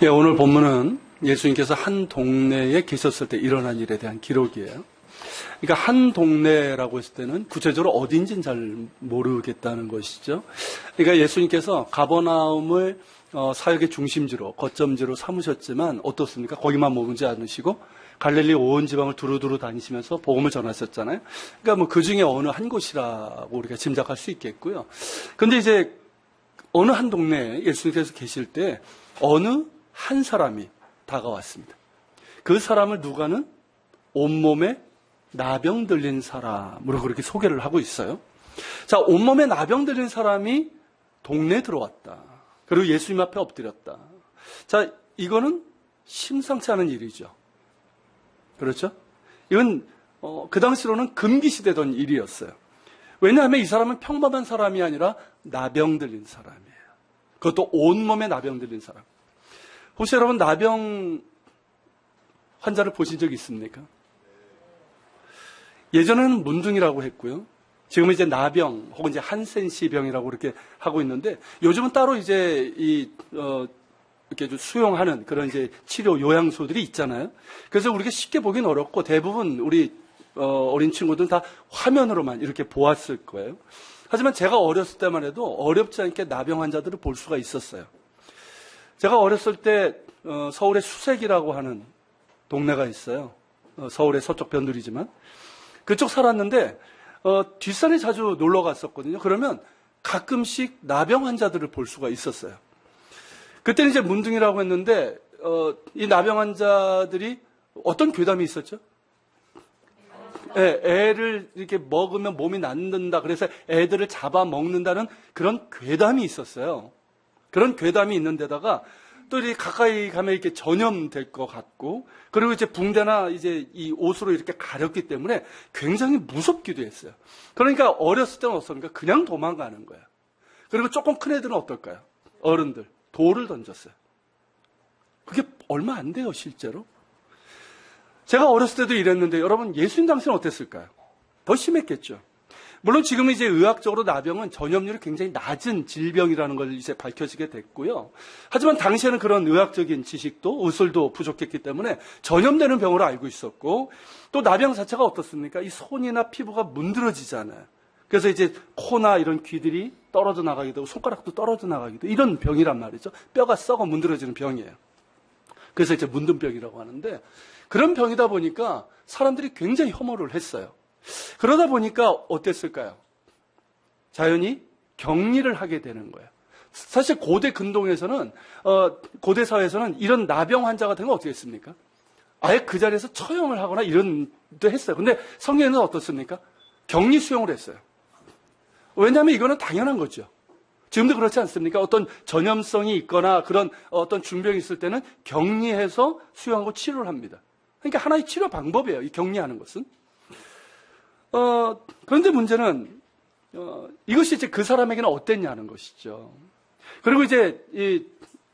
예, 오늘 본문은 예수님께서 한 동네에 계셨을 때 일어난 일에 대한 기록이에요. 그러니까 한 동네라고 했을 때는 구체적으로 어딘지는 잘 모르겠다는 것이죠. 그러니까 예수님께서 가버나움을 사역의 중심지로, 거점지로 삼으셨지만 어떻습니까? 거기만 머물지 않으시고 갈릴리 온 지방을 두루두루 다니시면서 복음을 전하셨잖아요. 그러니까 뭐 그 중에 어느 한 곳이라고 우리가 짐작할 수 있겠고요. 근데 이제 어느 한 동네에 예수님께서 계실 때 어느 한 사람이 다가왔습니다. 그 사람을 누가는 온몸에 나병 들린 사람으로 그렇게 소개를 하고 있어요. 자, 온몸에 나병 들린 사람이 동네에 들어왔다. 그리고 예수님 앞에 엎드렸다. 자, 이거는 심상치 않은 일이죠. 그렇죠? 이건 그 당시로는 금기시되던 일이었어요. 왜냐하면 이 사람은 평범한 사람이 아니라 나병 들린 사람이에요. 그것도 온몸에 나병 들린 사람. 혹시 여러분 나병 환자를 보신 적 있습니까? 예전에는 문둥이라고 했고요. 지금은 이제 나병 혹은 이제 한센시 병이라고 그렇게 하고 있는데 요즘은 따로 이제 이렇게 수용하는 그런 이제 치료 요양소들이 있잖아요. 그래서 우리가 쉽게 보긴 어렵고 대부분 우리 어린 친구들은 다 화면으로만 이렇게 보았을 거예요. 하지만 제가 어렸을 때만 해도 어렵지 않게 나병 환자들을 볼 수가 있었어요. 제가 어렸을 때 서울의 수색이라고 하는 동네가 있어요. 서울의 서쪽 변두리지만 그쪽 살았는데 뒷산에 자주 놀러 갔었거든요. 그러면 가끔씩 나병 환자들을 볼 수가 있었어요. 그때는 이제 문둥이라고 했는데 이 나병 환자들이 어떤 괴담이 있었죠? 네, 애를 이렇게 먹으면 몸이 낫는다. 그래서 애들을 잡아먹는다는 그런 괴담이 있었어요. 그런 괴담이 있는 데다가 또 이렇게 가까이 가면 이렇게 전염될 것 같고, 그리고 이제 붕대나 이제 이 옷으로 이렇게 가렸기 때문에 굉장히 무섭기도 했어요. 그러니까 어렸을 때는 어떻습니까? 그냥 도망가는 거야. 그리고 조금 큰 애들은 어떨까요? 어른들. 돌을 던졌어요. 그게 얼마 안 돼요, 실제로. 제가 어렸을 때도 이랬는데 여러분 예수님 당시는 어땠을까요? 더 심했겠죠. 물론 지금은 이제 의학적으로 나병은 전염률이 굉장히 낮은 질병이라는 걸 이제 밝혀지게 됐고요. 하지만 당시에는 그런 의학적인 지식도 의술도 부족했기 때문에 전염되는 병으로 알고 있었고, 또 나병 자체가 어떻습니까? 이 손이나 피부가 문드러지잖아요. 그래서 이제 코나 이런 귀들이 떨어져 나가기도 하고 손가락도 떨어져 나가기도, 이런 병이란 말이죠. 뼈가 썩어 문드러지는 병이에요. 그래서 이제 문둥병이라고 하는데, 그런 병이다 보니까 사람들이 굉장히 혐오를 했어요. 그러다 보니까 어땠을까요? 자연히 격리를 하게 되는 거예요. 사실 고대 근동에서는 고대 사회에서는 이런 나병 환자 같은 건 어떻게 했습니까? 아예 그 자리에서 처형을 하거나 이런 데 했어요. 근데 성경에는 어떻습니까? 격리 수용을 했어요. 왜냐하면 이거는 당연한 거죠. 지금도 그렇지 않습니까? 어떤 전염성이 있거나 그런 어떤 중병이 있을 때는 격리해서 수용하고 치료를 합니다. 그러니까 하나의 치료 방법이에요, 이 격리하는 것은. 그런데 문제는 이것이 이제 그 사람에게는 어땠냐는 것이죠. 그리고 이제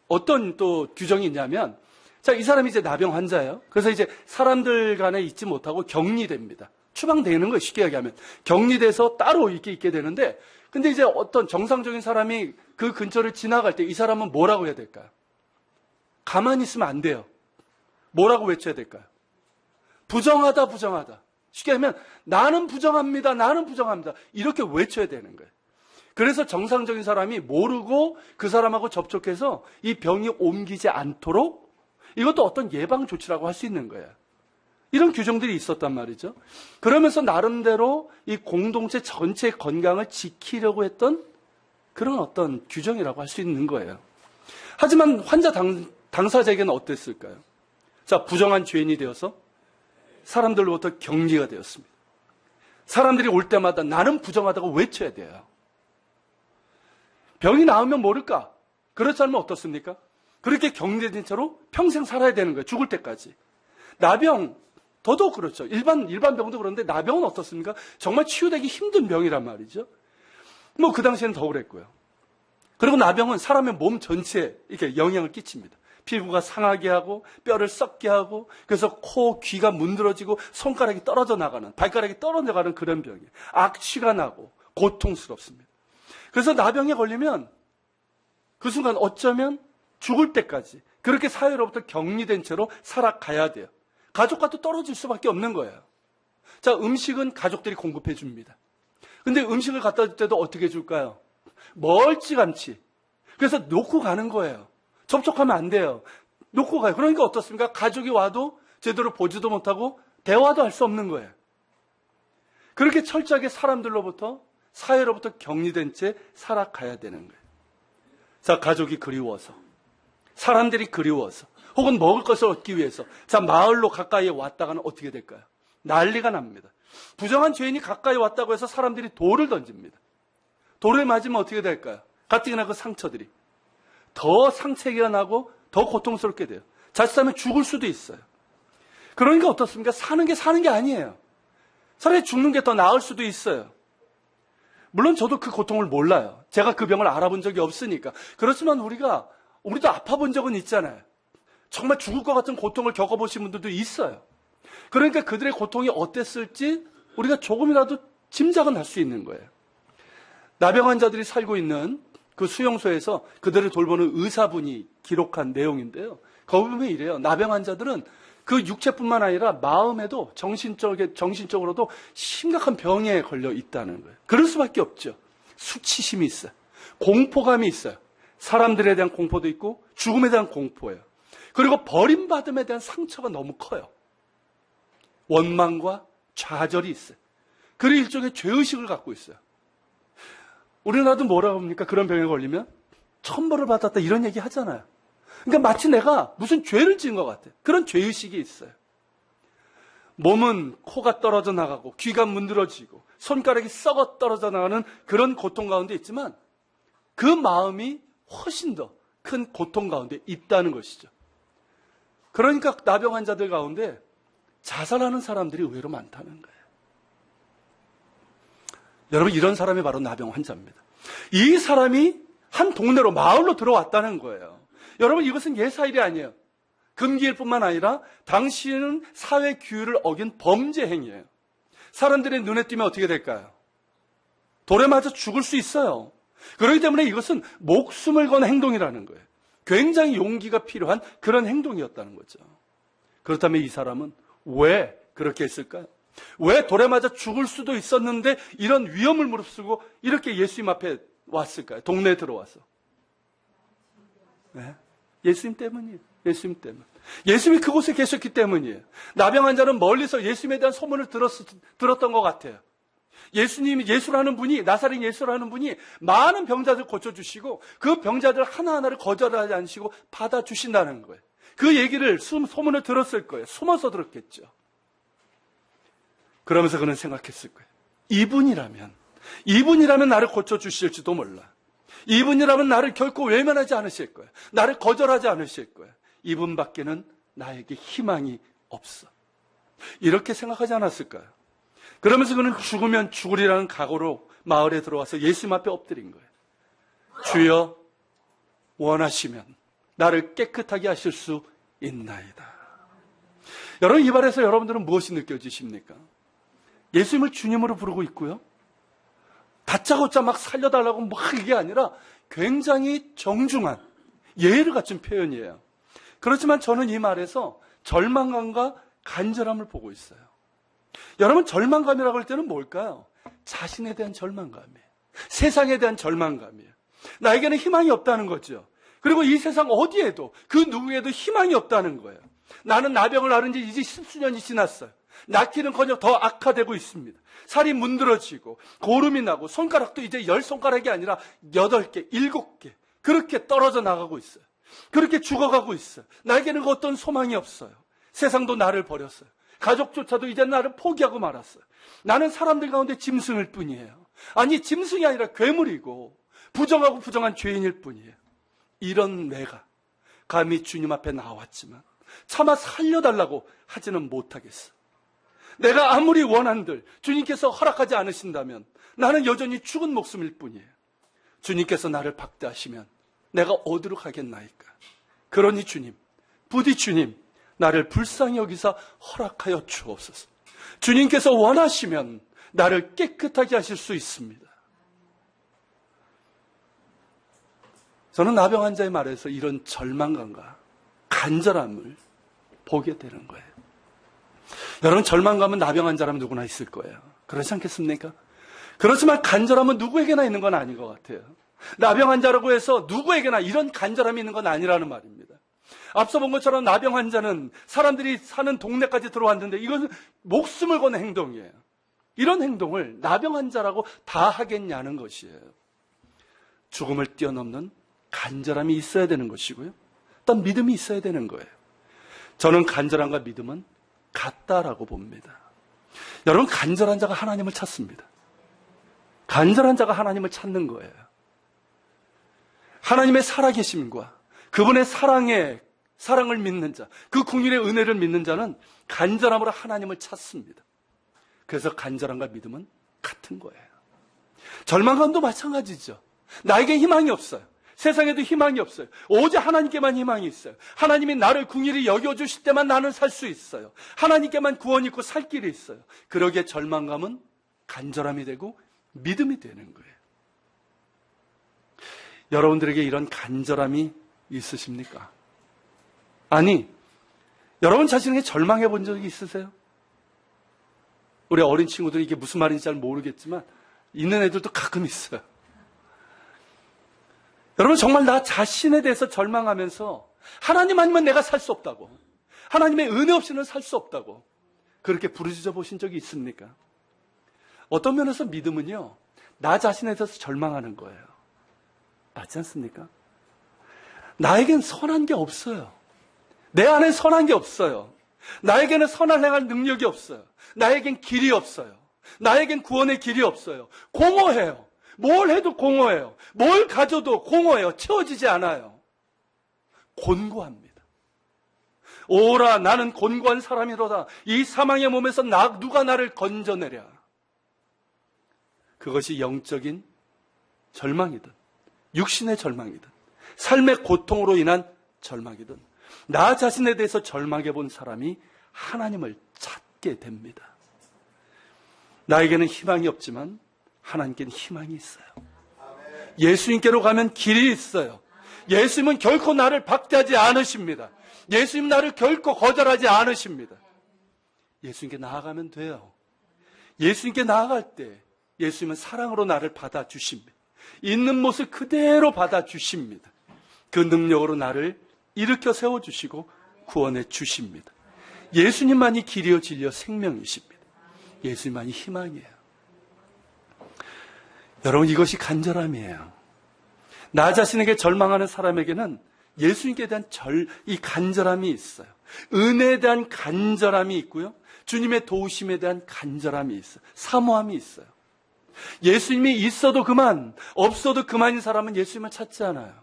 어떤 또 규정이 있냐면, 자, 이 사람이 이제 나병 환자예요. 그래서 이제 사람들 간에 있지 못하고 격리됩니다. 추방되는 거예요, 쉽게 얘기하면. 격리돼서 따로 있게 되는데, 근데 이제 어떤 정상적인 사람이 그 근처를 지나갈 때 이 사람은 뭐라고 해야 될까요? 가만히 있으면 안 돼요. 뭐라고 외쳐야 될까요? 부정하다, 부정하다. 쉽게 하면 나는 부정합니다, 나는 부정합니다. 이렇게 외쳐야 되는 거예요. 그래서 정상적인 사람이 모르고 그 사람하고 접촉해서 이 병이 옮기지 않도록, 이것도 어떤 예방 조치라고 할 수 있는 거예요. 이런 규정들이 있었단 말이죠. 그러면서 나름대로 이 공동체 전체의 건강을 지키려고 했던 그런 어떤 규정이라고 할 수 있는 거예요. 하지만 환자 당사자에게는 어땠을까요? 자, 부정한 죄인이 되어서 사람들로부터 격리가 되었습니다. 사람들이 올 때마다 나는 부정하다고 외쳐야 돼요. 병이 나으면 모를까? 그렇지 않으면 어떻습니까? 그렇게 격리된 채로 평생 살아야 되는 거예요. 죽을 때까지. 나병, 더더욱 그렇죠. 일반 병도 그런데 나병은 어떻습니까? 정말 치유되기 힘든 병이란 말이죠. 뭐 그 당시에는 더 그랬고요. 그리고 나병은 사람의 몸 전체에 이렇게 영향을 끼칩니다. 피부가 상하게 하고 뼈를 썩게 하고, 그래서 코, 귀가 문드러지고 손가락이 떨어져 나가는, 발가락이 떨어져 나가는 그런 병이에요. 악취가 나고 고통스럽습니다. 그래서 나병에 걸리면 그 순간 어쩌면 죽을 때까지 그렇게 사회로부터 격리된 채로 살아가야 돼요. 가족과도 떨어질 수밖에 없는 거예요. 자, 음식은 가족들이 공급해 줍니다. 근데 음식을 갖다 줄 때도 어떻게 줄까요? 멀찌감치. 그래서 놓고 가는 거예요. 접촉하면 안 돼요. 놓고 가요. 그러니까 어떻습니까? 가족이 와도 제대로 보지도 못하고 대화도 할 수 없는 거예요. 그렇게 철저하게 사람들로부터, 사회로부터 격리된 채 살아가야 되는 거예요. 자, 가족이 그리워서, 사람들이 그리워서, 혹은 먹을 것을 얻기 위해서, 자, 마을로 가까이에 왔다가는 어떻게 될까요? 난리가 납니다. 부정한 죄인이 가까이 왔다고 해서 사람들이 돌을 던집니다. 돌을 맞으면 어떻게 될까요? 가뜩이나 그 상처들이 더 상처가 나고 더 고통스럽게 돼요. 자칫하면 죽을 수도 있어요. 그러니까 어떻습니까? 사는 게 아니에요. 차라리 죽는 게 더 나을 수도 있어요. 물론 저도 그 고통을 몰라요. 제가 그 병을 알아본 적이 없으니까. 그렇지만 우리도 아파본 적은 있잖아요. 정말 죽을 것 같은 고통을 겪어보신 분들도 있어요. 그러니까 그들의 고통이 어땠을지 우리가 조금이라도 짐작은 할 수 있는 거예요. 나병 환자들이 살고 있는 그 수용소에서 그들을 돌보는 의사분이 기록한 내용인데요. 거기 보면 이래요. 나병 환자들은 그 육체뿐만 아니라 마음에도 정신적으로도 심각한 병에 걸려 있다는 거예요. 그럴 수밖에 없죠. 수치심이 있어요. 공포감이 있어요. 사람들에 대한 공포도 있고 죽음에 대한 공포예요. 그리고 버림받음에 대한 상처가 너무 커요. 원망과 좌절이 있어요. 그리고 일종의 죄의식을 갖고 있어요. 우리나라도 뭐라고 합니까? 그런 병에 걸리면 천벌을 받았다 이런 얘기 하잖아요. 그러니까 마치 내가 무슨 죄를 지은 것 같아요. 그런 죄의식이 있어요. 몸은 코가 떨어져 나가고 귀가 문드러지고 손가락이 썩어 떨어져 나가는 그런 고통 가운데 있지만 그 마음이 훨씬 더 큰 고통 가운데 있다는 것이죠. 그러니까 나병 환자들 가운데 자살하는 사람들이 의외로 많다는 거예요. 여러분, 이런 사람이 바로 나병 환자입니다. 이 사람이 한 동네로, 마을로 들어왔다는 거예요. 여러분, 이것은 예사일이 아니에요. 금기일 뿐만 아니라 당신은 사회 규율을 어긴 범죄 행위예요. 사람들의 눈에 띄면 어떻게 될까요? 돌에 맞아 죽을 수 있어요. 그렇기 때문에 이것은 목숨을 건 행동이라는 거예요. 굉장히 용기가 필요한 그런 행동이었다는 거죠. 그렇다면 이 사람은 왜 그렇게 했을까요? 왜 돌에 맞아 죽을 수도 있었는데 이런 위험을 무릅쓰고 이렇게 예수님 앞에 왔을까요? 동네에 들어와서. 네? 예수님 때문이에요. 예수님 때문. 예수님이 그곳에 계셨기 때문이에요. 나병 환자는 멀리서 예수님에 대한 소문을 들었던 것 같아요. 예수라는 분이, 나사렛 예수라는 분이 많은 병자들 고쳐주시고 그 병자들 하나하나를 거절하지 않으시고 받아주신다는 거예요. 그 얘기를, 소문을 들었을 거예요. 숨어서 들었겠죠. 그러면서 그는 생각했을 거예요. 이분이라면 나를 고쳐주실지도 몰라. 이분이라면 나를 결코 외면하지 않으실 거예요. 나를 거절하지 않으실 거예요. 이분밖에는 나에게 희망이 없어. 이렇게 생각하지 않았을까요? 그러면서 그는 죽으면 죽으리라는 각오로 마을에 들어와서 예수님 앞에 엎드린 거예요. 주여, 원하시면 나를 깨끗하게 하실 수 있나이다. 여러분, 이 말에서 여러분들은 무엇이 느껴지십니까? 예수님을 주님으로 부르고 있고요. 다짜고짜 막 살려달라고 막 이게 아니라 굉장히 정중한 예의를 갖춘 표현이에요. 그렇지만 저는 이 말에서 절망감과 간절함을 보고 있어요. 여러분, 절망감이라고 할 때는 뭘까요? 자신에 대한 절망감이에요. 세상에 대한 절망감이에요. 나에게는 희망이 없다는 거죠. 그리고 이 세상 어디에도 그 누구에도 희망이 없다는 거예요. 나는 나병을 앓은 지 이제 10수년이 지났어요. 낳기는커녕 더 악화되고 있습니다. 살이 문드러지고 고름이 나고 손가락도 이제 10손가락이 아니라 8개, 7개 그렇게 떨어져 나가고 있어요. 그렇게 죽어가고 있어요. 나에게는 어떤 소망이 없어요. 세상도 나를 버렸어요. 가족조차도 이제 나를 포기하고 말았어요. 나는 사람들 가운데 짐승일 뿐이에요. 아니, 짐승이 아니라 괴물이고 부정하고 부정한 죄인일 뿐이에요. 이런 내가 감히 주님 앞에 나왔지만 차마 살려달라고 하지는 못하겠어. 내가 아무리 원한들 주님께서 허락하지 않으신다면 나는 여전히 죽은 목숨일 뿐이에요. 주님께서 나를 박대하시면 내가 어디로 가겠나이까. 그러니 주님, 부디 주님, 나를 불쌍히 여기사 허락하여 주옵소서. 주님께서 원하시면 나를 깨끗하게 하실 수 있습니다. 저는 나병 환자의 말에서 이런 절망감과 간절함을 보게 되는 거예요. 여러분, 절망감은 나병 환자라면 누구나 있을 거예요. 그렇지 않겠습니까? 그렇지만 간절함은 누구에게나 있는 건 아닌 것 같아요. 나병 환자라고 해서 누구에게나 이런 간절함이 있는 건 아니라는 말입니다. 앞서 본 것처럼 나병 환자는 사람들이 사는 동네까지 들어왔는데 이것은 목숨을 거는 행동이에요. 이런 행동을 나병 환자라고 다 하겠냐는 것이에요. 죽음을 뛰어넘는 간절함이 있어야 되는 것이고요. 어떤 믿음이 있어야 되는 거예요. 저는 간절함과 믿음은 같다라고 봅니다. 여러분, 간절한 자가 하나님을 찾습니다. 간절한 자가 하나님을 찾는 거예요. 하나님의 살아계심과 그분의 사랑을 믿는 자, 그 긍휼의 은혜를 믿는 자는 간절함으로 하나님을 찾습니다. 그래서 간절함과 믿음은 같은 거예요. 절망감도 마찬가지죠. 나에게 희망이 없어요. 세상에도 희망이 없어요. 오직 하나님께만 희망이 있어요. 하나님이 나를 긍휼히 여겨주실 때만 나는 살 수 있어요. 하나님께만 구원이 있고 살 길이 있어요. 그러기에 절망감은 간절함이 되고 믿음이 되는 거예요. 여러분들에게 이런 간절함이 있으십니까? 아니, 여러분 자신에게 절망해 본 적이 있으세요? 우리 어린 친구들이 이게 무슨 말인지 잘 모르겠지만 있는 애들도 가끔 있어요. 여러분, 정말 나 자신에 대해서 절망하면서 하나님 아니면 내가 살 수 없다고, 하나님의 은혜 없이는 살 수 없다고 그렇게 부르짖어 보신 적이 있습니까? 어떤 면에서 믿음은요, 나 자신에 대해서 절망하는 거예요. 맞지 않습니까? 나에겐 선한 게 없어요. 내 안에 선한 게 없어요. 나에게는 선을 행할 능력이 없어요. 나에겐 길이 없어요. 나에겐 구원의 길이 없어요. 공허해요. 뭘 해도 공허해요. 뭘 가져도 공허해요. 채워지지 않아요. 곤고합니다. 오라, 나는 곤고한 사람이로다. 이 사망의 몸에서 누가 나를 건져내랴. 그것이 영적인 절망이든 육신의 절망이든 삶의 고통으로 인한 절망이든 나 자신에 대해서 절망해 본 사람이 하나님을 찾게 됩니다. 나에게는 희망이 없지만 하나님께는 희망이 있어요. 예수님께로 가면 길이 있어요. 예수님은 결코 나를 박대하지 않으십니다. 예수님은 나를 결코 거절하지 않으십니다. 예수님께 나아가면 돼요. 예수님께 나아갈 때 예수님은 사랑으로 나를 받아주십니다. 있는 모습 그대로 받아주십니다. 그 능력으로 나를 일으켜 세워주시고 구원해 주십니다. 예수님만이 길이요 진리요 생명이십니다. 예수님만이 희망이에요. 여러분, 이것이 간절함이에요. 나 자신에게 절망하는 사람에게는 예수님께 대한 이 간절함이 있어요. 은혜에 대한 간절함이 있고요. 주님의 도우심에 대한 간절함이 있어요. 사모함이 있어요. 예수님이 있어도 그만, 없어도 그만인 사람은 예수님을 찾지 않아요.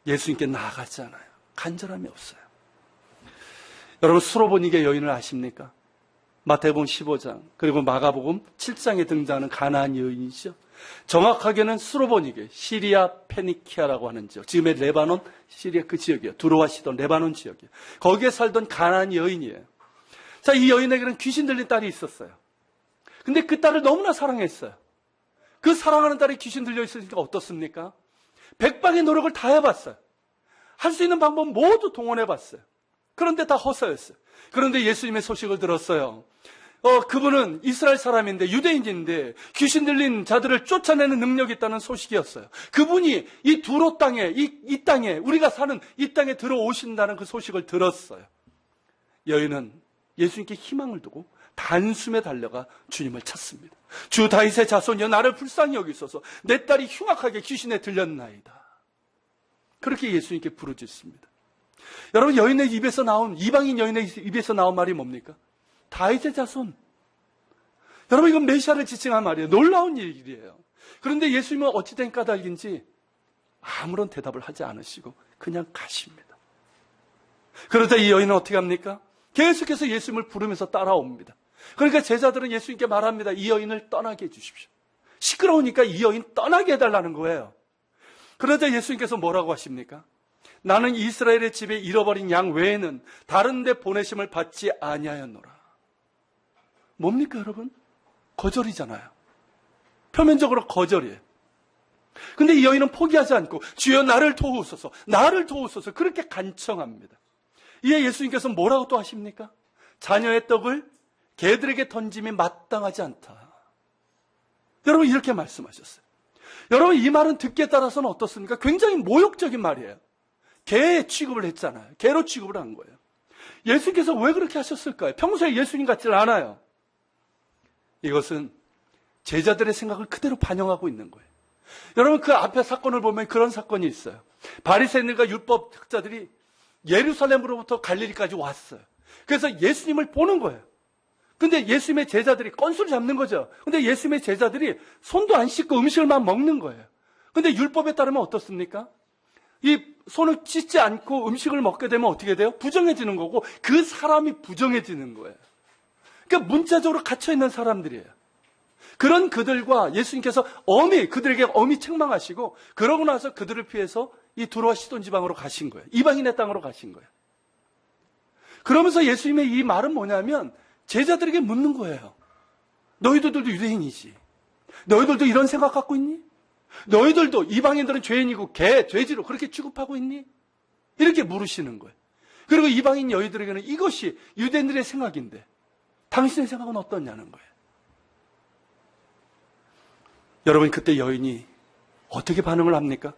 예수님께 나아가지 않아요. 간절함이 없어요. 여러분, 수로보니게 여인을 아십니까? 마태복음 15장 그리고 마가복음 7장에 등장하는 가나안 여인이죠. 정확하게는 수로보니게, 시리아 페니키아라고 하는 지역, 지금의 레바논, 시리아 그 지역이에요. 두로와 시돈, 레바논 지역이에요. 거기에 살던 가나안 여인이에요. 자, 이 여인에게는 귀신 들린 딸이 있었어요. 근데 그 딸을 너무나 사랑했어요. 그 사랑하는 딸이 귀신 들려 있으니까 어떻습니까? 백방의 노력을 다 해봤어요. 할 수 있는 방법 모두 동원해봤어요. 그런데 다 허사였어요. 그런데 예수님의 소식을 들었어요. 그분은 이스라엘 사람인데, 유대인인데 귀신 들린 자들을 쫓아내는 능력이 있다는 소식이었어요. 그분이 이 두로 땅에, 이 땅에, 우리가 사는 이 땅에 들어오신다는 그 소식을 들었어요. 여인은 예수님께 희망을 두고 단숨에 달려가 주님을 찾습니다. 주 다윗의 자손이여, 나를 불쌍히 여기소서. 내 딸이 흉악하게 귀신에 들렸나이다. 그렇게 예수님께 부르짖습니다. 여러분, 여인의 입에서 나온, 이방인 여인의 입에서 나온 말이 뭡니까? 다윗의 자손. 여러분, 이건 메시아를 지칭한 말이에요. 놀라운 일이에요. 그런데 예수님은 어찌된 까닭인지 아무런 대답을 하지 않으시고 그냥 가십니다. 그러자 이 여인은 어떻게 합니까? 계속해서 예수님을 부르면서 따라옵니다. 그러니까 제자들은 예수님께 말합니다. 이 여인을 떠나게 해주십시오. 시끄러우니까 이 여인 떠나게 해달라는 거예요. 그러자 예수님께서 뭐라고 하십니까? 나는 이스라엘의 집에 잃어버린 양 외에는 다른 데 보내심을 받지 아니하였노라. 뭡니까, 여러분? 거절이잖아요. 표면적으로 거절이에요. 근데 이 여인은 포기하지 않고 주여 나를 도우소서, 나를 도우소서 그렇게 간청합니다. 이에 예수님께서 뭐라고 또 하십니까? 자녀의 떡을 개들에게 던짐이 마땅하지 않다. 여러분 이렇게 말씀하셨어요. 여러분 이 말은 듣기에 따라서는 어떻습니까? 굉장히 모욕적인 말이에요. 개 취급을 했잖아요. 개로 취급을 한 거예요. 예수님께서 왜 그렇게 하셨을까요? 평소에 예수님 같지는 않아요. 이것은 제자들의 생각을 그대로 반영하고 있는 거예요. 여러분 그 앞에 사건을 보면 그런 사건이 있어요. 바리새인들과 율법 학자들이 예루살렘으로부터 갈릴리까지 왔어요. 그래서 예수님을 보는 거예요. 근데 예수님의 제자들이 건수를 잡는 거죠. 근데 예수님의 제자들이 손도 안 씻고 음식을만 먹는 거예요. 근데 율법에 따르면 어떻습니까? 이 손을 씻지 않고 음식을 먹게 되면 어떻게 돼요? 부정해지는 거고 그 사람이 부정해지는 거예요. 그러니까 문자적으로 갇혀있는 사람들이에요. 그런 그들과 예수님께서 그들에게 엄히 책망하시고 그러고 나서 그들을 피해서 이 두로와 시돈 지방으로 가신 거예요. 이방인의 땅으로 가신 거예요. 그러면서 예수님의 이 말은 뭐냐면 제자들에게 묻는 거예요. 너희들도 유대인이지. 너희들도 이런 생각 갖고 있니? 너희들도 이방인들은 죄인이고 돼지로 그렇게 취급하고 있니? 이렇게 물으시는 거예요. 그리고 이방인 여인들에게는 이것이 유대인들의 생각인데 당신의 생각은 어떠냐는 거예요. 여러분 그때 여인이 어떻게 반응을 합니까?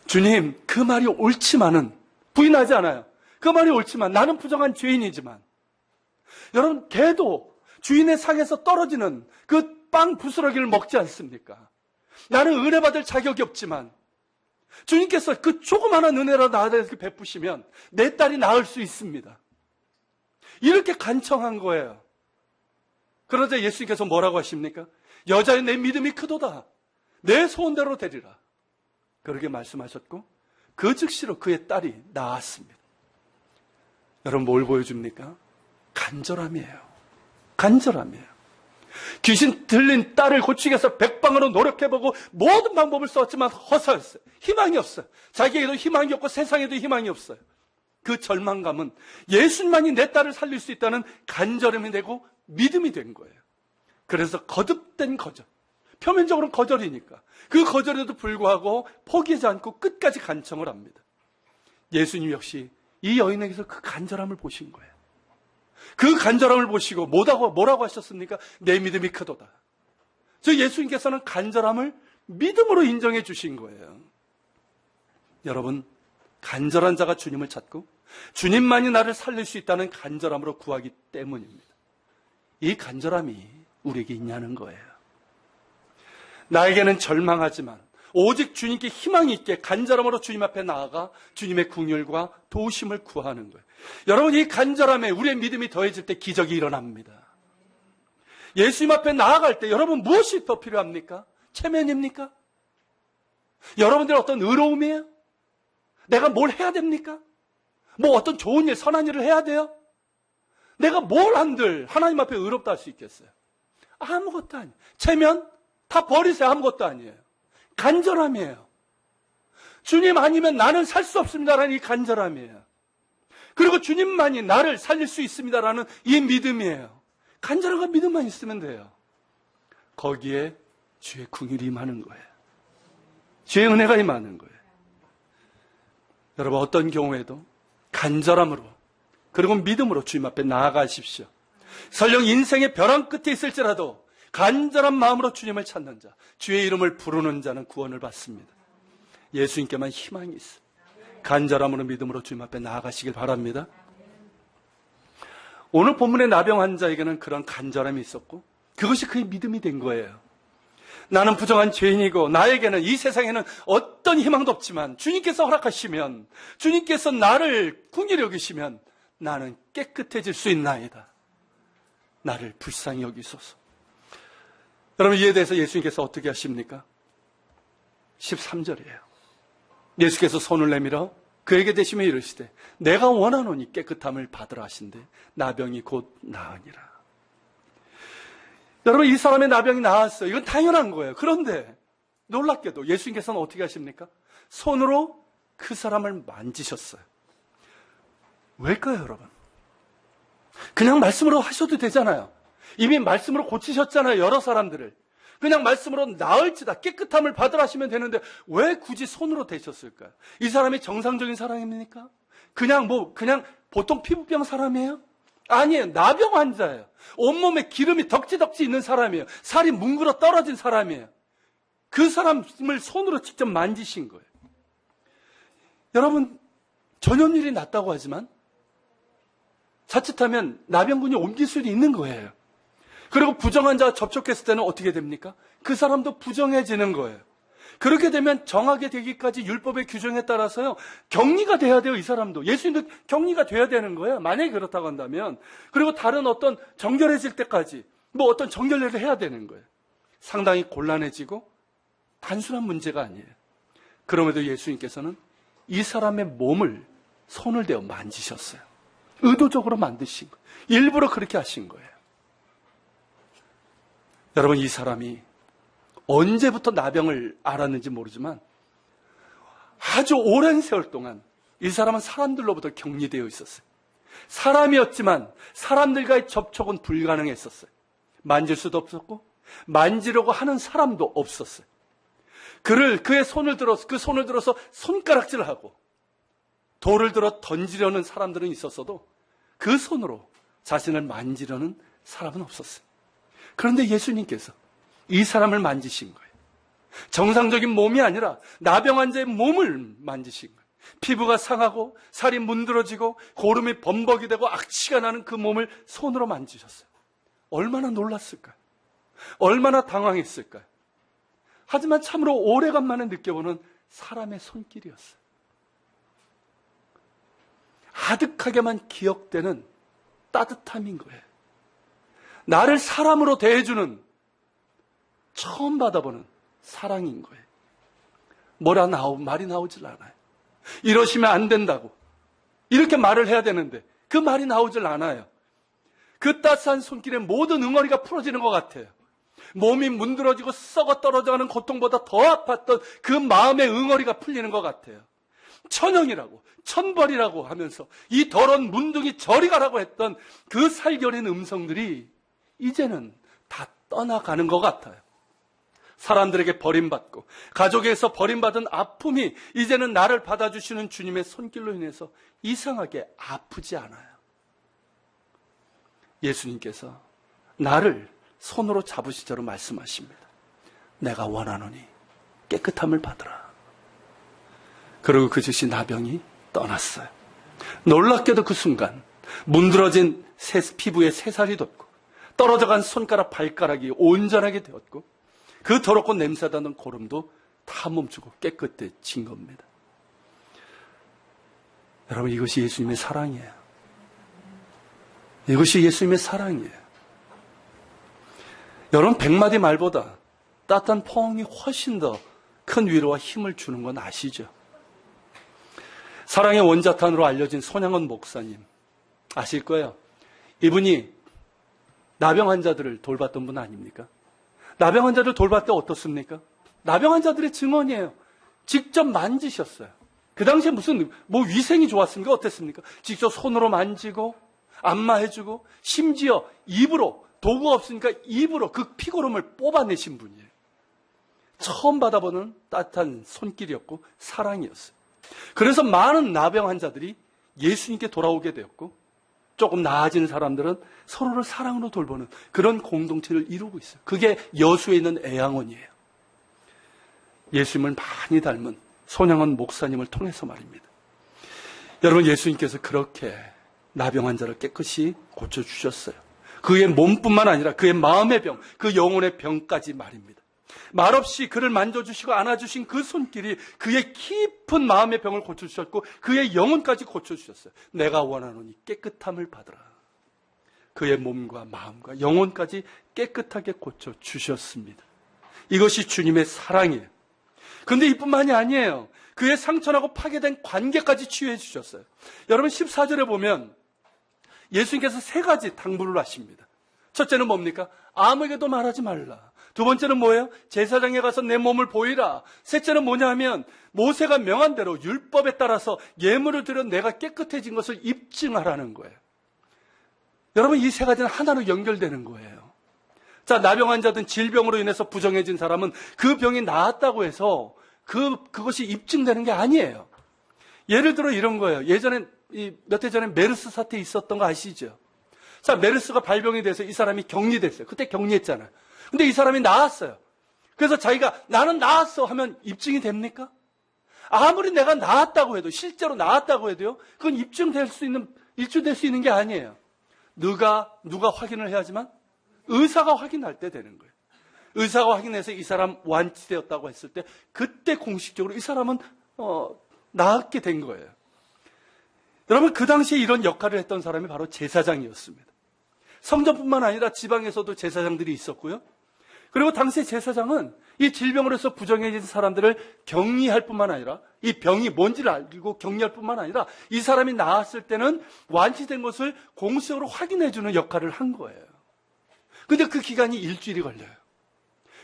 주님 그 말이 옳지만은 부인하지 않아요. 그 말이 옳지만 나는 부정한 죄인이지만 여러분 개도 주인의 상에서 떨어지는 그 빵 부스러기를 먹지 않습니까? 나는 은혜 받을 자격이 없지만 주님께서 그 조그마한 은혜로 나에게 베푸시면 내 딸이 나을 수 있습니다. 이렇게 간청한 거예요. 그러자 예수님께서 뭐라고 하십니까? 여자여 내 믿음이 크도다. 내 소원대로 되리라. 그렇게 말씀하셨고 그 즉시로 그의 딸이 나았습니다. 여러분 뭘 보여줍니까? 간절함이에요. 간절함이에요. 귀신 들린 딸을 고치기 위해서 백방으로 노력해보고 모든 방법을 썼지만 허사였어요. 희망이 없어요. 자기에게도 희망이 없고 세상에도 희망이 없어요. 그 절망감은 예수님만이 내 딸을 살릴 수 있다는 간절함이 되고 믿음이 된 거예요. 그래서 거듭된 거절. 표면적으로는 거절이니까. 그 거절에도 불구하고 포기하지 않고 끝까지 간청을 합니다. 예수님 역시 이 여인에게서 그 간절함을 보신 거예요. 그 간절함을 보시고 뭐라고 하셨습니까? 내 믿음이 크도다. 즉 예수님께서는 간절함을 믿음으로 인정해 주신 거예요. 여러분 간절한 자가 주님을 찾고 주님만이 나를 살릴 수 있다는 간절함으로 구하기 때문입니다. 이 간절함이 우리에게 있냐는 거예요. 나에게는 절망하지만 오직 주님께 희망이 있게 간절함으로 주님 앞에 나아가 주님의 긍휼과 도우심을 구하는 거예요. 여러분 이 간절함에 우리의 믿음이 더해질 때 기적이 일어납니다. 예수님 앞에 나아갈 때 여러분 무엇이 더 필요합니까? 체면입니까? 여러분들 어떤 의로움이에요? 내가 뭘 해야 됩니까? 뭐 어떤 좋은 일, 선한 일을 해야 돼요? 내가 뭘 한들 하나님 앞에 의롭다 할 수 있겠어요? 아무것도 아니에요. 체면? 다 버리세요. 아무것도 아니에요. 간절함이에요. 주님 아니면 나는 살 수 없습니다라는 이 간절함이에요. 그리고 주님만이 나를 살릴 수 있습니다라는 이 믿음이에요. 간절함과 믿음만 있으면 돼요. 거기에 주의 긍휼이 임하는 거예요. 주의 은혜가 임하는 거예요. 여러분 어떤 경우에도 간절함으로 그리고 믿음으로 주님 앞에 나아가십시오. 설령 인생의 벼랑 끝에 있을지라도 간절한 마음으로 주님을 찾는 자, 주의 이름을 부르는 자는 구원을 받습니다. 예수님께만 희망이 있습니다. 간절함으로 믿음으로 주님 앞에 나아가시길 바랍니다. 오늘 본문의 나병 환자에게는 그런 간절함이 있었고 그것이 그의 믿음이 된 거예요. 나는 부정한 죄인이고 나에게는 이 세상에는 어떤 희망도 없지만 주님께서 허락하시면 주님께서 나를 긍휼히 여기시면 나는 깨끗해질 수 있나이다. 나를 불쌍히 여기소서. 여러분 이에 대해서 예수님께서 어떻게 하십니까? 13절이에요. 예수께서 손을 내밀어 그에게 대시며 이르시되 내가 원하노니 깨끗함을 받으라 하신대 나병이 곧 나으니라. 여러분 이 사람의 나병이 나았어요. 이건 당연한 거예요. 그런데 놀랍게도 예수님께서는 어떻게 하십니까? 손으로 그 사람을 만지셨어요. 왜일까요, 여러분? 그냥 말씀으로 하셔도 되잖아요. 이미 말씀으로 고치셨잖아요, 여러 사람들을. 그냥 말씀으로 나을지다, 깨끗함을 받으라 하시면 되는데 왜 굳이 손으로 대셨을까요? 이 사람이 정상적인 사람입니까? 그냥 보통 피부병 사람이에요? 아니에요. 나병 환자예요. 온몸에 기름이 덕지덕지 있는 사람이에요. 살이 뭉그러 떨어진 사람이에요. 그 사람을 손으로 직접 만지신 거예요. 여러분, 전염률이 낮다고 하지만 자칫하면 나병군이 옮길 수도 있는 거예요. 그리고 부정환자와 접촉했을 때는 어떻게 됩니까? 그 사람도 부정해지는 거예요. 그렇게 되면 정하게 되기까지 율법의 규정에 따라서요, 격리가 돼야 돼요, 이 사람도. 예수님도 격리가 돼야 되는 거예요. 만약에 그렇다고 한다면. 그리고 다른 어떤 정결해질 때까지 어떤 정결례를 해야 되는 거예요. 상당히 곤란해지고 단순한 문제가 아니에요. 그럼에도 예수님께서는 이 사람의 몸을 손을 대어 만지셨어요. 의도적으로 만드신 거예요. 일부러 그렇게 하신 거예요. 여러분, 이 사람이 언제부터 나병을 알았는지 모르지만 아주 오랜 세월 동안 이 사람은 사람들로부터 격리되어 있었어요. 사람이었지만 사람들과의 접촉은 불가능했었어요. 만질 수도 없었고 만지려고 하는 사람도 없었어요. 그의 손을 들어서 손가락질을 하고 돌을 들어 던지려는 사람들은 있었어도 그 손으로 자신을 만지려는 사람은 없었어요. 그런데 예수님께서 이 사람을 만지신 거예요. 정상적인 몸이 아니라 나병 환자의 몸을 만지신 거예요. 피부가 상하고 살이 문드러지고 고름이 범벅이 되고 악취가 나는 그 몸을 손으로 만지셨어요. 얼마나 놀랐을까요? 얼마나 당황했을까요? 하지만 참으로 오래간만에 느껴보는 사람의 손길이었어요. 아득하게만 기억되는 따뜻함인 거예요. 나를 사람으로 대해주는 처음 받아보는 사랑인 거예요. 말이 나오질 않아요. 이러시면 안 된다고 이렇게 말을 해야 되는데 그 말이 나오질 않아요. 그 따스한 손길에 모든 응어리가 풀어지는 것 같아요. 몸이 문드러지고 썩어 떨어져가는 고통보다 더 아팠던 그 마음의 응어리가 풀리는 것 같아요. 천형이라고 천벌이라고 하면서 이 더러운 문둥이 저리 가라고 했던 그 살겨린 음성들이 이제는 다 떠나가는 것 같아요. 사람들에게 버림받고 가족에서 버림받은 아픔이 이제는 나를 받아주시는 주님의 손길로 인해서 이상하게 아프지 않아요. 예수님께서 나를 손으로 잡으시자로 말씀하십니다. 내가 원하노니 깨끗함을 받으라. 그리고 그 즉시 나병이 떠났어요. 놀랍게도 그 순간 문드러진 피부에 새살이 돋고 떨어져간 손가락 발가락이 온전하게 되었고 그 더럽고 냄새나는 고름도 다 멈추고 깨끗해진 겁니다. 여러분, 이것이 예수님의 사랑이에요. 이것이 예수님의 사랑이에요. 여러분, 100마디 말보다 따뜻한 포옹이 훨씬 더 큰 위로와 힘을 주는 건 아시죠? 사랑의 원자탄으로 알려진 손양원 목사님 아실 거예요. 이분이 나병 환자들을 돌봤던 분 아닙니까? 나병 환자들 돌봤을 때 어떻습니까? 나병 환자들의 증언이에요. 직접 만지셨어요. 그 당시에 무슨 위생이 좋았습니까? 어땠습니까? 직접 손으로 만지고 안마해주고 심지어 입으로, 도구가 없으니까 입으로 그 피고름을 뽑아내신 분이에요. 처음 받아보는 따뜻한 손길이었고 사랑이었어요. 그래서 많은 나병 환자들이 예수님께 돌아오게 되었고 조금 나아진 사람들은 서로를 사랑으로 돌보는 그런 공동체를 이루고 있어요. 그게 여수에 있는 애양원이에요. 예수님을 많이 닮은 손양원 목사님을 통해서 말입니다. 여러분, 예수님께서 그렇게 나병 환자를 깨끗이 고쳐주셨어요. 그의 몸뿐만 아니라 그의 마음의 병, 그 영혼의 병까지 말입니다. 말없이 그를 만져주시고 안아주신 그 손길이 그의 깊은 마음의 병을 고쳐주셨고 그의 영혼까지 고쳐주셨어요. 내가 원하노니 깨끗함을 받으라. 그의 몸과 마음과 영혼까지 깨끗하게 고쳐주셨습니다. 이것이 주님의 사랑이에요. 그런데 이뿐만이 아니에요. 그의 상처나고 파괴된 관계까지 치유해 주셨어요. 여러분, 14절에 보면 예수님께서 3가지 당부를 하십니다. 첫째는 뭡니까? 아무에게도 말하지 말라. 두 번째는 뭐예요? 제사장에 가서 내 몸을 보이라. 셋째는 뭐냐 하면 모세가 명한 대로 율법에 따라서 예물을 드려 내가 깨끗해진 것을 입증하라는 거예요. 여러분, 이 3가지는 하나로 연결되는 거예요. 자, 나병 환자든 질병으로 인해서 부정해진 사람은 그 병이 나았다고 해서 그것이 입증되는 게 아니에요. 예를 들어 이런 거예요. 예전에, 몇 해 전에 메르스 사태 있었던 거 아시죠? 자, 메르스가 발병이 돼서 이 사람이 격리됐어요. 그때 격리했잖아요. 근데 이 사람이 나았어요. 그래서 자기가 나는 나았어 하면 입증이 됩니까? 아무리 내가 나았다고 해도, 실제로 나았다고 해도요, 그건 입증될 수 있는 게 아니에요. 누가 확인을 해야지만 의사가 확인할 때 되는 거예요. 의사가 확인해서 이 사람 완치되었다고 했을 때 그때 공식적으로 이 사람은 나았게 된 거예요. 여러분, 그 당시에 이런 역할을 했던 사람이 바로 제사장이었습니다. 성전뿐만 아니라 지방에서도 제사장들이 있었고요. 그리고 당시 제사장은 이 질병으로 해서 부정해진 사람들을 격리할 뿐만 아니라 이 병이 뭔지를 알고 격리할 뿐만 아니라 이 사람이 나았을 때는 완치된 것을 공식적으로 확인해주는 역할을 한 거예요. 근데 그 기간이 일주일이 걸려요.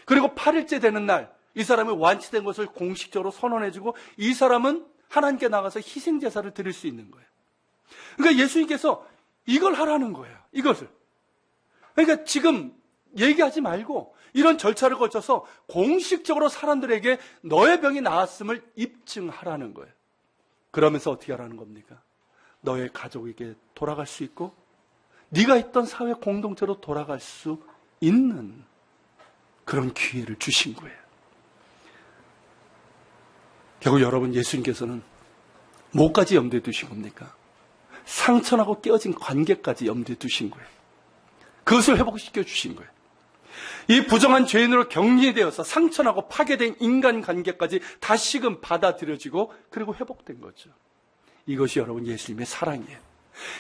그리고 8일째 되는 날 이 사람이 완치된 것을 공식적으로 선언해주고 이 사람은 하나님께 나가서 희생제사를 드릴 수 있는 거예요. 그러니까 예수님께서 이걸 하라는 거예요. 이것을. 그러니까 지금 얘기하지 말고 이런 절차를 거쳐서 공식적으로 사람들에게 너의 병이 나았음을 입증하라는 거예요. 그러면서 어떻게 하라는 겁니까? 너의 가족에게 돌아갈 수 있고 네가 있던 사회 공동체로 돌아갈 수 있는 그런 기회를 주신 거예요. 결국 여러분, 예수님께서는 뭐까지 염두에 두신 겁니까? 상처나고 깨어진 관계까지 염두에 두신 거예요. 그것을 회복시켜 주신 거예요. 이 부정한 죄인으로 격리되어서 상처나고 파괴된 인간관계까지 다시금 받아들여지고 그리고 회복된 거죠. 이것이 여러분 예수님의 사랑이에요.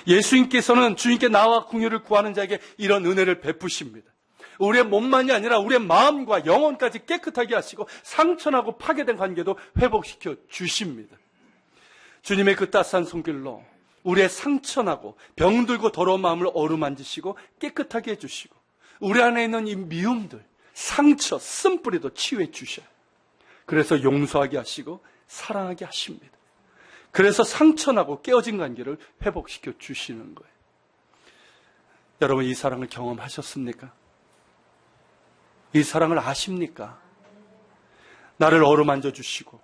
예수님께서는 주님께 나와 긍휼을 구하는 자에게 이런 은혜를 베푸십니다. 우리의 몸만이 아니라 우리의 마음과 영혼까지 깨끗하게 하시고 상처나고 파괴된 관계도 회복시켜 주십니다. 주님의 그 따스한 손길로 우리의 상처나고 병들고 더러운 마음을 어루만지시고 깨끗하게 해주시고 우리 안에 있는 이 미움들, 상처, 쓴뿌리도 치유해 주셔요. 그래서 용서하게 하시고 사랑하게 하십니다. 그래서 상처나고 깨어진 관계를 회복시켜 주시는 거예요. 여러분, 이 사랑을 경험하셨습니까? 이 사랑을 아십니까? 나를 어루만져 주시고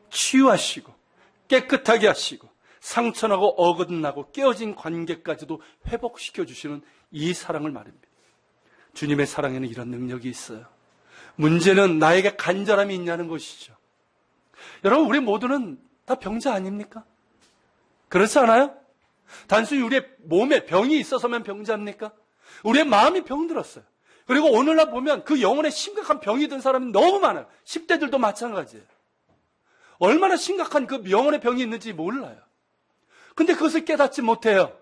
치유하시고 깨끗하게 하시고 상처나고 어긋나고 깨어진 관계까지도 회복시켜 주시는 이 사랑을 말입니다. 주님의 사랑에는 이런 능력이 있어요. 문제는 나에게 간절함이 있냐는 것이죠. 여러분, 우리 모두는 다 병자 아닙니까? 그렇지 않아요? 단순히 우리의 몸에 병이 있어서만 병자입니까? 우리의 마음이 병들었어요. 그리고 오늘날 보면 그 영혼에 심각한 병이 든 사람이 너무 많아요. 10대들도 마찬가지예요. 얼마나 심각한 그 영혼의 병이 있는지 몰라요. 근데 그것을 깨닫지 못해요.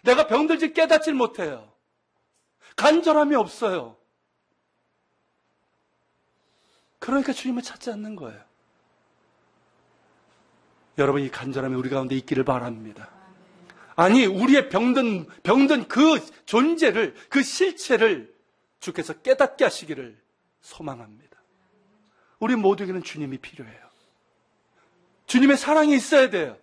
내가 병들지 깨닫지 못해요. 간절함이 없어요. 그러니까 주님을 찾지 않는 거예요. 여러분, 이 간절함이 우리 가운데 있기를 바랍니다. 아니, 우리의 병든 그 존재를, 그 실체를 주께서 깨닫게 하시기를 소망합니다. 우리 모두에게는 주님이 필요해요. 주님의 사랑이 있어야 돼요.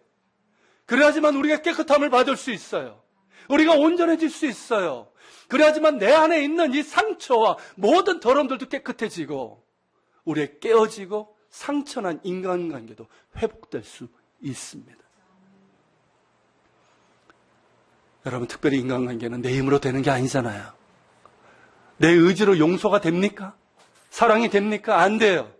그래야지만 우리가 깨끗함을 받을 수 있어요. 우리가 온전해질 수 있어요. 그래야지만 내 안에 있는 이 상처와 모든 더러움들도 깨끗해지고 우리의 깨어지고 상처난 인간관계도 회복될 수 있습니다. 여러분, 특별히 인간관계는 내 힘으로 되는 게 아니잖아요. 내 의지로 용서가 됩니까? 사랑이 됩니까? 안 돼요.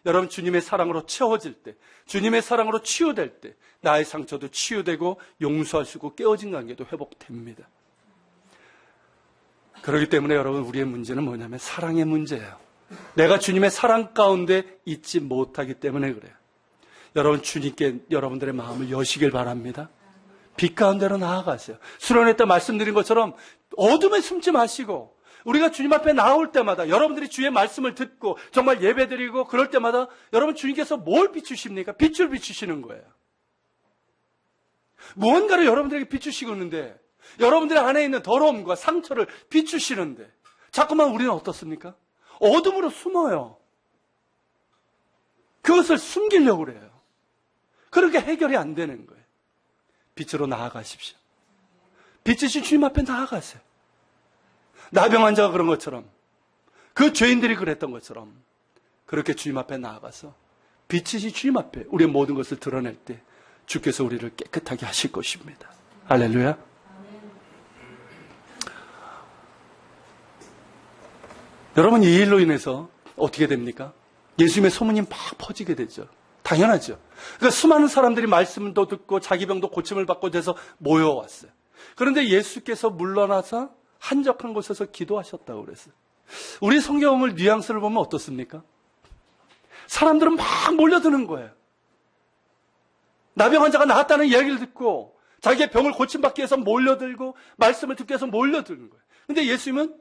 여러분, 주님의 사랑으로 채워질 때, 주님의 사랑으로 치유될 때 나의 상처도 치유되고 용서할 수 있고 깨어진 관계도 회복됩니다. 그렇기 때문에 여러분, 우리의 문제는 뭐냐면 사랑의 문제예요. 내가 주님의 사랑 가운데 있지 못하기 때문에 그래요. 여러분, 주님께 여러분들의 마음을 여시길 바랍니다. 빛 가운데로 나아가세요. 수련회 때 말씀드린 것처럼 어둠에 숨지 마시고 우리가 주님 앞에 나올 때마다 여러분들이 주의 말씀을 듣고 정말 예배드리고 그럴 때마다 여러분, 주님께서 뭘 비추십니까? 빛을 비추시는 거예요. 무언가를 여러분들에게 비추시고 있는데 여러분들의 안에 있는 더러움과 상처를 비추시는데 자꾸만 우리는 어떻습니까? 어둠으로 숨어요. 그것을 숨기려고 그래요. 그렇게 해결이 안 되는 거예요. 빛으로 나아가십시오. 빛이신 주님 앞에 나아가세요. 나병 환자가 그런 것처럼 그 죄인들이 그랬던 것처럼 그렇게 주님 앞에 나아가서 빛이시 주님 앞에 우리의 모든 것을 드러낼 때 주께서 우리를 깨끗하게 하실 것입니다. 할렐루야. 여러분, 이 일로 인해서 어떻게 됩니까? 예수님의 소문이 막 퍼지게 되죠. 당연하죠. 그러니까 수많은 사람들이 말씀도 듣고 자기 병도 고침을 받고 돼서 모여왔어요. 그런데 예수께서 물러나서 한적한 곳에서 기도하셨다고 그랬어요. 우리 성경을 뉘앙스를 보면 어떻습니까? 사람들은 막 몰려드는 거예요. 나병 환자가 나았다는 이야기를 듣고 자기의 병을 고침받기 위해서 몰려들고 말씀을 듣기 위해서 몰려드는 거예요. 근데 예수님은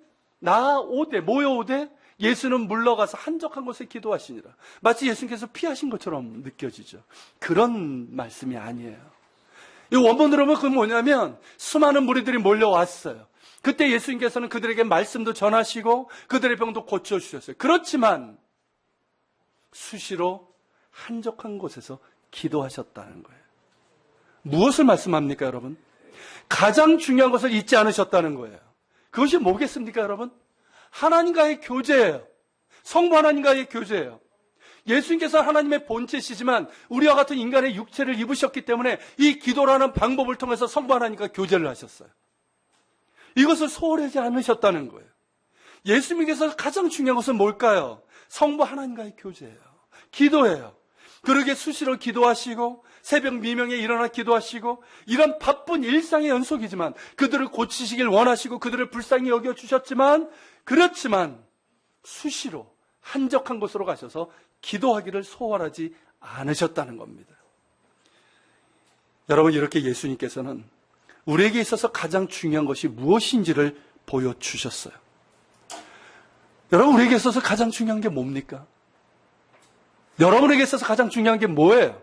모여오되 예수는 물러가서 한적한 곳에 기도하시니라. 마치 예수님께서 피하신 것처럼 느껴지죠. 그런 말씀이 아니에요. 이 원본으로 보면 그건 뭐냐면 수많은 무리들이 몰려왔어요. 그때 예수님께서는 그들에게 말씀도 전하시고 그들의 병도 고쳐주셨어요. 그렇지만 수시로 한적한 곳에서 기도하셨다는 거예요. 무엇을 말씀합니까, 여러분? 가장 중요한 것을 잊지 않으셨다는 거예요. 그것이 뭐겠습니까, 여러분? 하나님과의 교제예요. 성부 하나님과의 교제예요. 예수님께서 하나님의 본체시지만 우리와 같은 인간의 육체를 입으셨기 때문에 이 기도라는 방법을 통해서 성부 하나님과 교제를 하셨어요. 이것을 소홀하지 않으셨다는 거예요. 예수님께서 가장 중요한 것은 뭘까요? 성부 하나님과의 교제예요. 기도예요. 그러게 수시로 기도하시고 새벽 미명에 일어나 기도하시고 이런 바쁜 일상의 연속이지만 그들을 고치시길 원하시고 그들을 불쌍히 여겨주셨지만 그렇지만 수시로 한적한 곳으로 가셔서 기도하기를 소홀하지 않으셨다는 겁니다. 여러분, 이렇게 예수님께서는 우리에게 있어서 가장 중요한 것이 무엇인지를 보여주셨어요. 여러분, 우리에게 있어서 가장 중요한 게 뭡니까? 여러분에게 있어서 가장 중요한 게 뭐예요?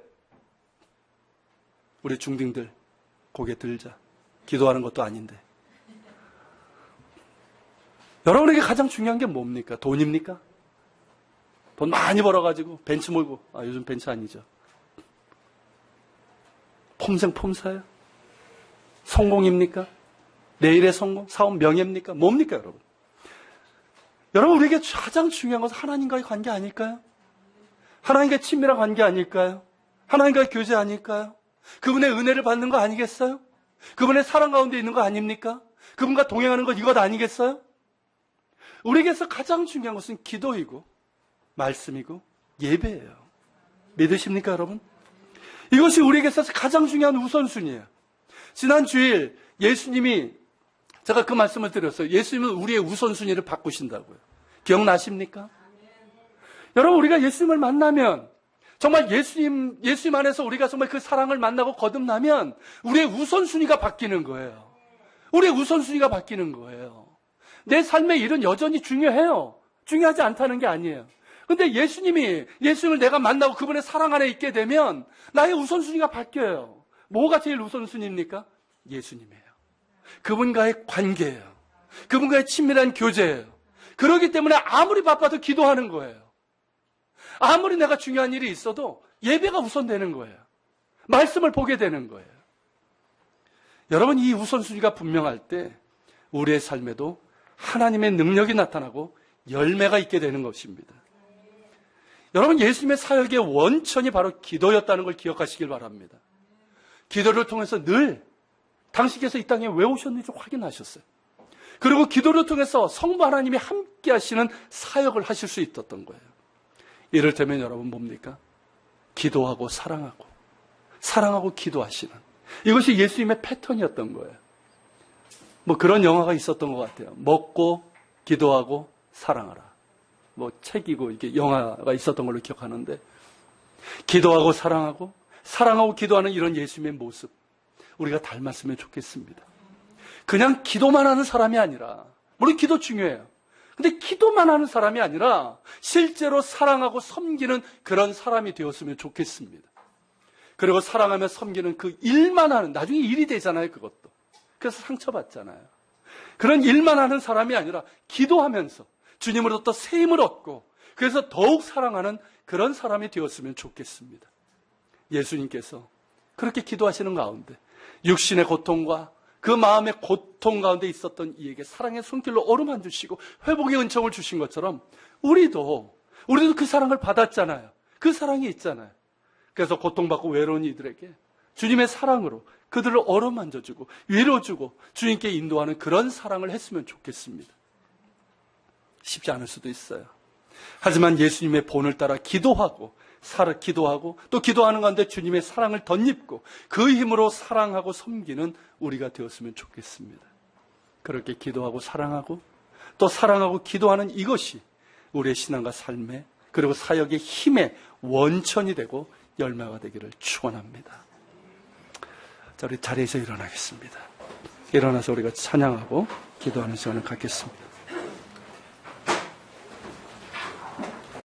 우리 중딩들 고개 들자. 기도하는 것도 아닌데. 여러분에게 가장 중요한 게 뭡니까? 돈입니까? 돈 많이 벌어가지고 벤츠 몰고. 요즘 벤츠 아니죠. 폼사예요? 성공입니까? 내일의 성공? 사업 명예입니까? 뭡니까, 여러분? 여러분, 우리에게 가장 중요한 것은 하나님과의 관계 아닐까요? 하나님과의 친밀한 관계 아닐까요? 하나님과의 교제 아닐까요? 그분의 은혜를 받는 거 아니겠어요? 그분의 사랑 가운데 있는 거 아닙니까? 그분과 동행하는 것 이것 아니겠어요? 우리에게서 가장 중요한 것은 기도이고 말씀이고 예배예요. 믿으십니까, 여러분? 이것이 우리에게 있어서 가장 중요한 우선순위예요. 지난 주일 예수님이 제가 그 말씀을 드렸어요. 예수님은 우리의 우선순위를 바꾸신다고요. 기억나십니까? 여러분, 우리가 예수님을 만나면 정말 예수님 안에서 우리가 정말 그 사랑을 만나고 거듭나면 우리의 우선순위가 바뀌는 거예요. 우리의 우선순위가 바뀌는 거예요. 내 삶의 일은 여전히 중요해요. 중요하지 않다는 게 아니에요. 근데 예수님을 내가 만나고 그분의 사랑 안에 있게 되면 나의 우선순위가 바뀌어요. 뭐가 제일 우선순위입니까? 예수님이에요. 그분과의 관계예요. 그분과의 친밀한 교제예요. 그렇기 때문에 아무리 바빠도 기도하는 거예요. 아무리 내가 중요한 일이 있어도 예배가 우선되는 거예요. 말씀을 보게 되는 거예요. 여러분, 이 우선순위가 분명할 때 우리의 삶에도 하나님의 능력이 나타나고 열매가 있게 되는 것입니다. 여러분, 예수님의 사역의 원천이 바로 기도였다는 걸 기억하시길 바랍니다. 기도를 통해서 늘 당신께서 이 땅에 왜 오셨는지 확인하셨어요. 그리고 기도를 통해서 성부 하나님이 함께 하시는 사역을 하실 수 있었던 거예요. 이를테면 여러분 뭡니까? 기도하고 사랑하고 기도하시는, 이것이 예수님의 패턴이었던 거예요. 뭐 그런 영화가 있었던 것 같아요. 먹고 기도하고 사랑하라. 뭐 책이고 이게 영화가 있었던 걸로 기억하는데, 기도하고 사랑하고 기도하는 이런 예수님의 모습 우리가 닮았으면 좋겠습니다. 그냥 기도만 하는 사람이 아니라, 물론 기도 중요해요. 근데 기도만 하는 사람이 아니라 실제로 사랑하고 섬기는 그런 사람이 되었으면 좋겠습니다. 그리고 사랑하며 섬기는 그 일만 하는, 나중에 일이 되잖아요, 그것도. 그래서 상처받잖아요. 그런 일만 하는 사람이 아니라 기도하면서 주님으로부터 새 힘을 얻고 그래서 더욱 사랑하는 그런 사람이 되었으면 좋겠습니다. 예수님께서 그렇게 기도하시는 가운데 육신의 고통과 그 마음의 고통 가운데 있었던 이에게 사랑의 손길로 어루만 주시고 회복의 은총을 주신 것처럼 우리도 그 사랑을 받았잖아요. 그 사랑이 있잖아요. 그래서 고통받고 외로운 이들에게 주님의 사랑으로 그들을 어루만져주고 위로주고 주님께 인도하는 그런 사랑을 했으면 좋겠습니다. 쉽지 않을 수도 있어요. 하지만 예수님의 본을 따라 기도하고 또 기도하는 가운데 주님의 사랑을 덧입고 그 힘으로 사랑하고 섬기는 우리가 되었으면 좋겠습니다. 그렇게 기도하고 사랑하고 또 사랑하고 기도하는 이것이 우리의 신앙과 삶의 그리고 사역의 힘의 원천이 되고 열매가 되기를 축원합니다. 자, 우리 자리에서 일어나겠습니다. 일어나서 우리가 찬양하고 기도하는 시간을 갖겠습니다.